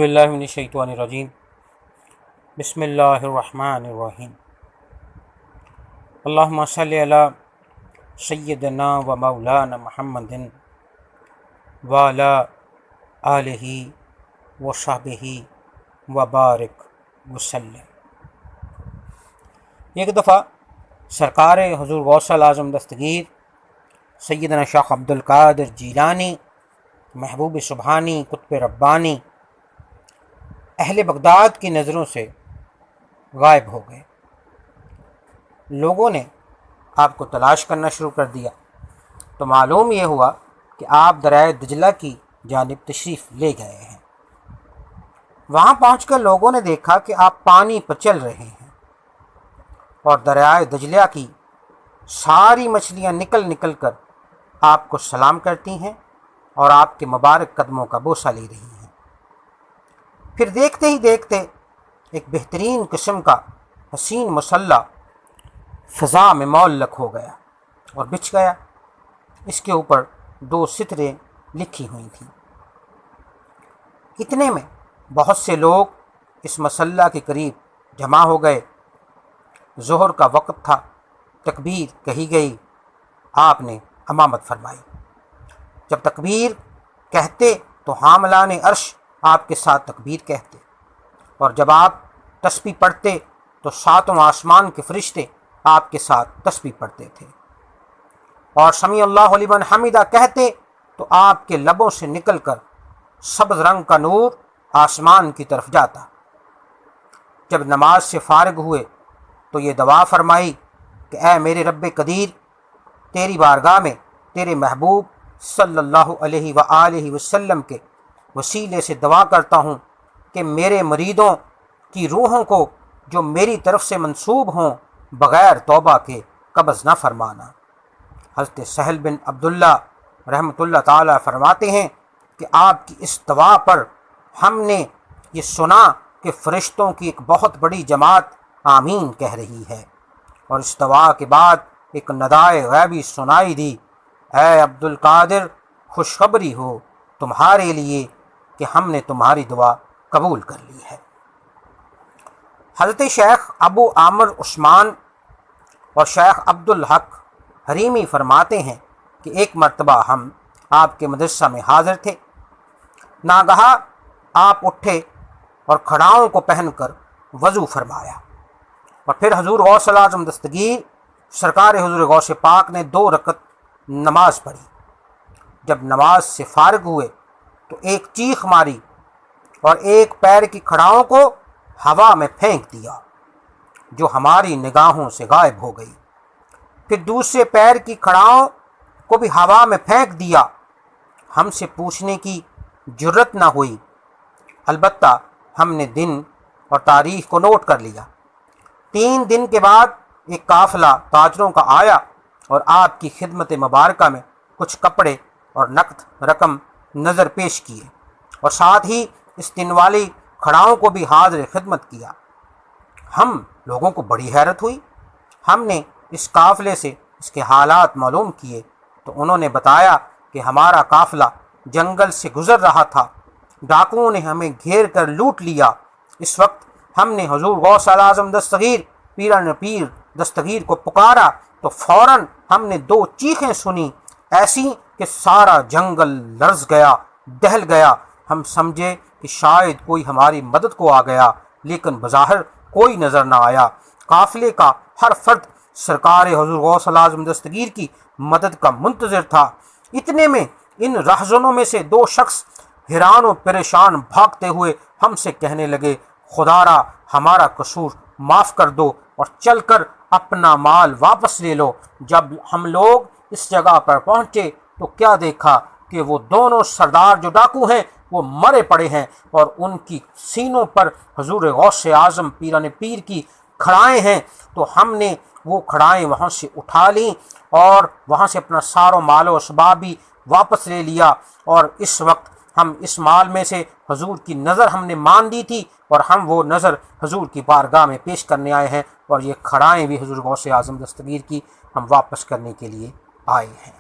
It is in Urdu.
باللہ من الشیطان الرجیم بسم اللہ الرحمن الرحیم اللہم صلی علی سیدنا و مولانا محمد وعلی آلہ و صحبہ و بارک وسلم۔ ایک دفعہ سرکار حضور غوث اعظم دستگیر سیدنا شیخ عبدالقادر جیلانی محبوب سبحانی قطب ربانی اہل بغداد کی نظروں سے غائب ہو گئے۔ لوگوں نے آپ کو تلاش کرنا شروع کر دیا تو معلوم یہ ہوا کہ آپ دریائے دجلہ کی جانب تشریف لے گئے ہیں۔ وہاں پہنچ کر لوگوں نے دیکھا کہ آپ پانی پر چل رہے ہیں اور دریائے دجلہ کی ساری مچھلیاں نکل نکل کر آپ کو سلام کرتی ہیں اور آپ کے مبارک قدموں کا بوسہ لے رہی ہیں۔ پھر دیکھتے ہی دیکھتے ایک بہترین قسم کا حسین مسلح فضا میں معلق ہو گیا اور بچھ گیا۔ اس کے اوپر 2 سطریں لکھی ہوئی تھیں۔ اتنے میں بہت سے لوگ اس مسلح کے قریب جمع ہو گئے۔ ظہر کا وقت تھا، تکبیر کہی گئی، آپ نے امامت فرمائی۔ جب تکبیر کہتے تو حاملان عرش آپ کے ساتھ تکبیر کہتے، اور جب آپ تسبیح پڑھتے تو 7 آسمان کے فرشتے آپ کے ساتھ تسبیح پڑھتے تھے، اور سمیع اللہ لمن حمدہ کہتے تو آپ کے لبوں سے نکل کر سبز رنگ کا نور آسمان کی طرف جاتا۔ جب نماز سے فارغ ہوئے تو یہ دعا فرمائی کہ اے میرے رب قدیر، تیری بارگاہ میں تیرے محبوب صلی اللہ علیہ وآلہ وسلم کے وسیلے سے دعا کرتا ہوں کہ میرے مریدوں کی روحوں کو جو میری طرف سے منسوب ہوں بغیر توبہ کے قبض نہ فرمانا۔ حضرت سہل بن عبداللہ رحمۃ اللہ تعالی فرماتے ہیں کہ آپ کی اس دعا پر ہم نے یہ سنا کہ فرشتوں کی ایک بہت بڑی جماعت آمین کہہ رہی ہے، اور اس دعا کے بعد ایک ندائے غیبی سنائی دی، اے عبدالقادر خوشخبری ہو تمہارے لیے کہ ہم نے تمہاری دعا قبول کر لی ہے۔ حضرت شیخ ابو عامر عثمان اور شیخ عبدالحق حریمی فرماتے ہیں کہ ایک مرتبہ ہم آپ کے مدرسہ میں حاضر تھے۔ ناگہاں آپ اٹھے اور کھڑاؤں کو پہن کر وضو فرمایا، اور پھر حضور غوث اعظم دستگیر سرکار حضور غوث پاک نے 2 رکعت نماز پڑھی۔ جب نماز سے فارغ ہوئے تو ایک چیخ ماری اور ایک پیر کی کھڑاؤں کو ہوا میں پھینک دیا جو ہماری نگاہوں سے غائب ہو گئی۔ پھر دوسرے پیر کی کھڑاؤں کو بھی ہوا میں پھینک دیا۔ ہم سے پوچھنے کی جرت نہ ہوئی، البتہ ہم نے دن اور تاریخ کو نوٹ کر لیا۔ 3 دن کے بعد ایک قافلہ تاجروں کا آیا اور آپ کی خدمت مبارکہ میں کچھ کپڑے اور نقد رقم نظر پیش کیے، اور ساتھ ہی اس دن والی کھڑاؤں کو بھی حاضر خدمت کیا۔ ہم لوگوں کو بڑی حیرت ہوئی۔ ہم نے اس قافلے سے اس کے حالات معلوم کیے تو انہوں نے بتایا کہ ہمارا قافلہ جنگل سے گزر رہا تھا، ڈاکوؤں نے ہمیں گھیر کر لوٹ لیا۔ اس وقت ہم نے حضور غوث اعظم دستگیر پیران پیر دستگیر کو پکارا تو فوراً ہم نے 2 چیخیں سنی، ایسی کہ سارا جنگل لرز گیا، دہل گیا۔ ہم سمجھے کہ شاید کوئی ہماری مدد کو آ گیا، لیکن بظاہر کوئی نظر نہ آیا۔ قافلے کا ہر فرد سرکار حضور غوث اعظم دستگیر کی مدد کا منتظر تھا۔ اتنے میں ان رہزنوں میں سے 2 شخص حیران و پریشان بھاگتے ہوئے ہم سے کہنے لگے، خدا را ہمارا قصور معاف کر دو اور چل کر اپنا مال واپس لے لو۔ جب ہم لوگ اس جگہ پر پہنچے تو کیا دیکھا کہ وہ دونوں سردار جو ڈاکو ہیں وہ مرے پڑے ہیں، اور ان کی سینوں پر حضور غوث اعظم پیران پیر کی کھڑائیں ہیں۔ تو ہم نے وہ کھڑائیں وہاں سے اٹھا لیں اور وہاں سے اپنا سارا مال و اسباب بھی واپس لے لیا، اور اس وقت ہم اس مال میں سے حضور کی نظر ہم نے مان دی تھی، اور ہم وہ نظر حضور کی بارگاہ میں پیش کرنے آئے ہیں، اور یہ کھڑائیں بھی حضور غوث اعظم دستگیر کی ہم واپس کرنے کے لیے آئے ہیں۔